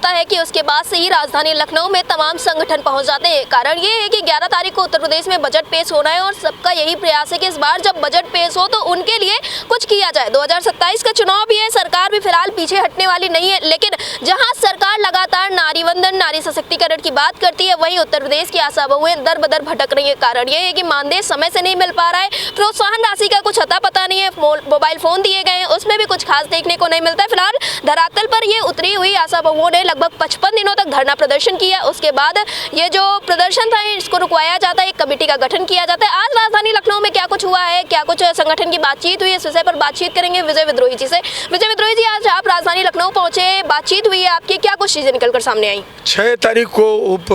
होता है कि उसके बाद से ही राजधानी लखनऊ में तमाम संगठन पहुंच जाते हैं। कारण ये है कि 11 तारीख को उत्तर प्रदेश में बजट पेश होना है और सबका यही प्रयास है कि इस बार जब बजट पेश हो तो उनके लिए कुछ किया जाए। 2027 का चुनाव भी है, सरकार भी फिलहाल पीछे हटने वाली नहीं है, लेकिन जहाँ सरकार लगातार नारी वंदन, नारी सशक्तिकरण की बात करती है, वहीं उत्तर प्रदेश की आशा बहुएं दर बदर भटक रही है। कारण ये है कि मानदेय समय से नहीं मिल पा रहा है, प्रोत्साहन राशि का कुछ अता पता नहीं है, मोबाइल फोन दिए गए हैं उसमें भी कुछ खास देखने को नहीं मिलता है। फिलहाल धरातल पर ये उतरी हुई आशा बहुओं ने लगभग 55 दिनों तक धरना प्रदर्शन किया। उसके बाद ये जो प्रदर्शन था इसको रुकवाया जाता है, एक कमेटी का गठन किया जाता है। आज राजधानी लखनऊ में क्या कुछ हुआ है, क्या कुछ संगठन की बातचीत हुई, इस विषय पर बातचीत करेंगे विजय विद्रोही जी से। विजय विद्रोही जी, आज आप राजधानी लखनऊ पहुंचे, बातचीत हुई है आपकी, क्या कुछ चीजें निकलकर सामने आई? 6 तारीख को उप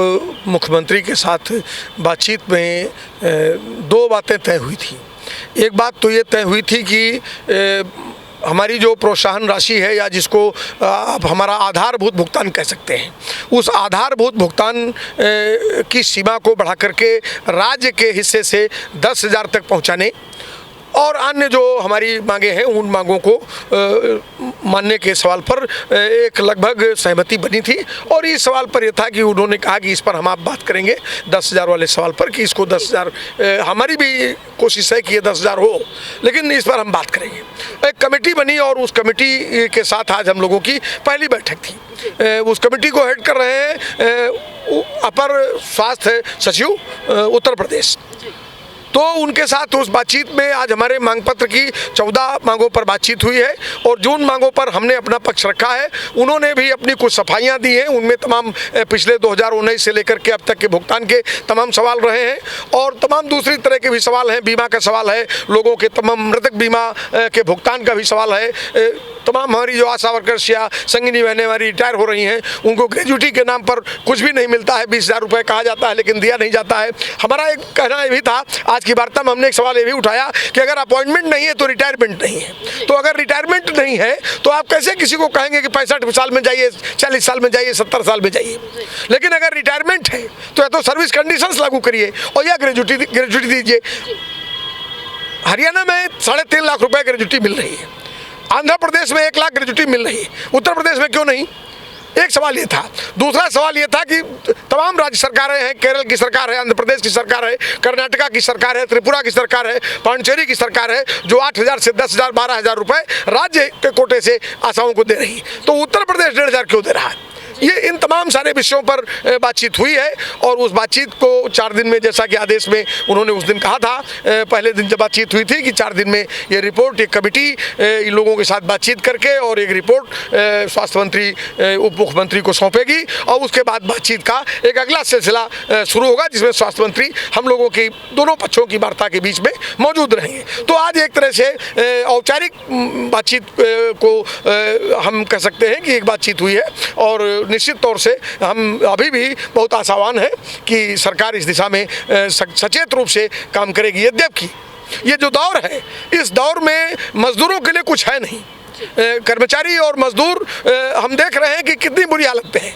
मुख्यमंत्री के साथ बातचीत में 2 बातें तय हुई थी। एक बात तो ये तय हुई थी कि हमारी जो प्रोत्साहन राशि है या जिसको आप हमारा आधारभूत भुगतान कह सकते हैं, उस आधारभूत भुगतान की सीमा को बढ़ा करके राज्य के हिस्से से 10,000 तक पहुंचाने और अन्य जो हमारी मांगे हैं उन मांगों को मानने के सवाल पर एक लगभग सहमति बनी थी। और इस सवाल पर यह था कि उन्होंने कहा कि इस पर हम आप बात करेंगे 10,000 वाले सवाल पर, कि इसको 10,000 हमारी भी कोशिश है कि ये 10,000 हो, लेकिन इस पर हम बात करेंगे। एक कमेटी बनी और उस कमेटी के साथ आज हम लोगों की पहली बैठक थी। उस कमेटी को हेड कर रहे हैं अपर स्वास्थ्य सचिव उत्तर प्रदेश। तो उनके साथ उस बातचीत में आज हमारे मांग पत्र की 14 मांगों पर बातचीत हुई है और जिन मांगों पर हमने अपना पक्ष रखा है उन्होंने भी अपनी कुछ सफाइयां दी हैं। उनमें तमाम पिछले 2019 से लेकर के अब तक के भुगतान के तमाम सवाल रहे हैं और तमाम दूसरी तरह के भी सवाल हैं। बीमा का सवाल है, लोगों के तमाम मृतक बीमा के भुगतान का भी सवाल है। तमाम हमारी जो आशा वर्कर्स या संगिनी बहनें हमारी रिटायर हो रही हैं, उनको ग्रेजुटी के नाम पर कुछ भी नहीं मिलता है, 20,000 रुपये कहा जाता है लेकिन दिया नहीं जाता है। हमारा एक कहना ये भी था, आज की वार्ता में हमने एक सवाल ये भी उठाया कि अगर अपॉइंटमेंट नहीं है तो रिटायरमेंट नहीं है। तो अगर रिटायरमेंट नहीं है तो आप कैसे किसी को कहेंगे कि 65 साल में जाइए, 40 साल में जाइए, 70 साल में जाइए। लेकिन अगर रिटायरमेंट है तो या तो सर्विस कंडीशंस लागू करिए और या ग्रेजुटी दीजिए। हरियाणा में 3.5 लाख रुपए ग्रेजुटी मिल रही है, आंध्र प्रदेश में 1 लाख ग्रेजुटी मिल रही है, उत्तर प्रदेश में क्यों नहीं? एक सवाल ये था। दूसरा सवाल ये था कि तमाम राज्य सरकारें हैं, केरल की सरकार है, आंध्र प्रदेश की सरकार है, कर्नाटका की सरकार है, त्रिपुरा की सरकार है, पांडिचेरी की सरकार है, जो 8,000 से 10,000 12,000 रुपए राज्य के कोटे से आशाओं को दे रही है। तो उत्तर प्रदेश 1,500 क्यों दे रहा है? ये इन तमाम सारे विषयों पर बातचीत हुई है और उस बातचीत को 4 दिन में, जैसा कि आदेश में उन्होंने उस दिन कहा था, पहले दिन जब बातचीत हुई थी कि 4 दिन में ये रिपोर्ट, एक कमेटी इन लोगों के साथ बातचीत करके और एक रिपोर्ट स्वास्थ्य मंत्री उप मुख्यमंत्री को सौंपेगी और उसके बाद बातचीत का एक अगला सिलसिला शुरू होगा जिसमें स्वास्थ्य मंत्री हम लोगों की दोनों पक्षों की वार्ता के बीच में मौजूद रहेंगे। तो आज एक तरह से औपचारिक बातचीत को हम कह सकते हैं कि एक बातचीत हुई है और निश्चित तौर से हम अभी भी बहुत आशावान हैं कि सरकार इस दिशा में सचेत रूप से काम करेगी। यद्यपि ये जो दौर है, इस दौर में मजदूरों के लिए कुछ है नहीं। कर्मचारी और मजदूर हम देख रहे हैं कि कितनी बुरी हालत पे हैं।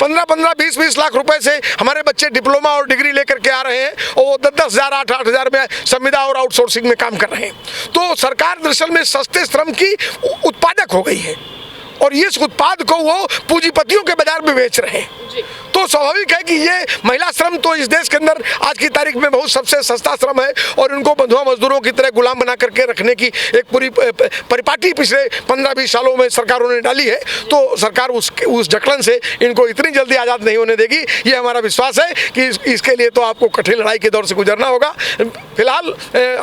15-15, 20-20 लाख रुपए से हमारे बच्चे डिप्लोमा और डिग्री लेकर के आ रहे हैं और वो 10,000, 8,000 में संविदा और आउटसोर्सिंग में काम कर रहे हैं। तो सरकार दरअसल में सस्ते श्रम की उत्पादक हो गई है और इस उत्पाद को वो पूंजीपतियों के बाजार में बेच रहे हैं। तो स्वाभाविक है कि ये महिला श्रम तो इस देश के अंदर आज की तारीख में बहुत सबसे सस्ता श्रम है और इनको बंधुआ मजदूरों की तरह गुलाम बना करके रखने की एक पूरी परिपाटी पिछले 15-20 सालों में सरकारों ने डाली है। तो सरकार उस जकड़न से इनको इतनी जल्दी आज़ाद नहीं होने देगी, ये हमारा विश्वास है कि इसके लिए तो आपको कठिन लड़ाई के दौर से गुजरना होगा। फिलहाल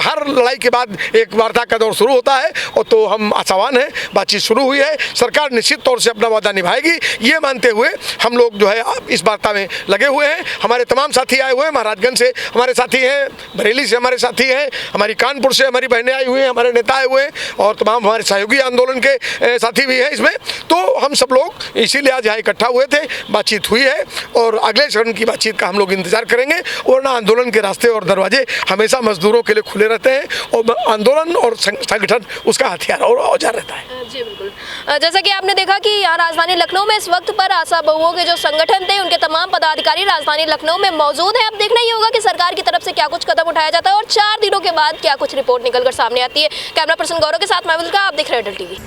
हर लड़ाई के बाद एक वार्ता का दौर शुरू होता है और तो हम आशावान हैं, बातचीत शुरू हुई है, सरकार निश्चित तौर से अपना वादा निभाएगी ये मानते हुए हम लोग जो है इस वार्ता में लगे हुए हैं। हमारे तमाम साथी आए हुए हैं, महाराजगंज से हमारे साथी हैं, बरेली से हमारे साथी हैं, हमारी कानपुर से हमारी बहनें आई हुई हैं, हमारे नेता आए हुए हैं और तमाम हमारे सहयोगी आंदोलन के साथी भी हैं इसमें। तो हम सब लोग इसीलिए आज यहाँ इकट्ठा हुए थे, बातचीत हुई है और अगले चरण की बातचीत का हम लोग इंतजार करेंगे। वरना आंदोलन के रास्ते और दरवाजे हमेशा मजदूरों के लिए खुले रहते हैं और आंदोलन और संगठन उसका हथियार और औजार रहता है। जी बिल्कुल, जैसा कि आपने देखा कि यहाँ राजधानी लखनऊ में इस वक्त पर आशा बहुओं के जो संगठन थे उनके तमाम पदाधिकारी राजधानी लखनऊ में मौजूद हैं। अब देखना ये होगा कि सरकार की तरफ से क्या कुछ कदम उठाया जाता है और 4 दिनों के बाद क्या कुछ रिपोर्ट निकलकर सामने आती है। कैमरा पर्सन गौरव के साथ मैं आप देख रहे हैं अटल टीवी।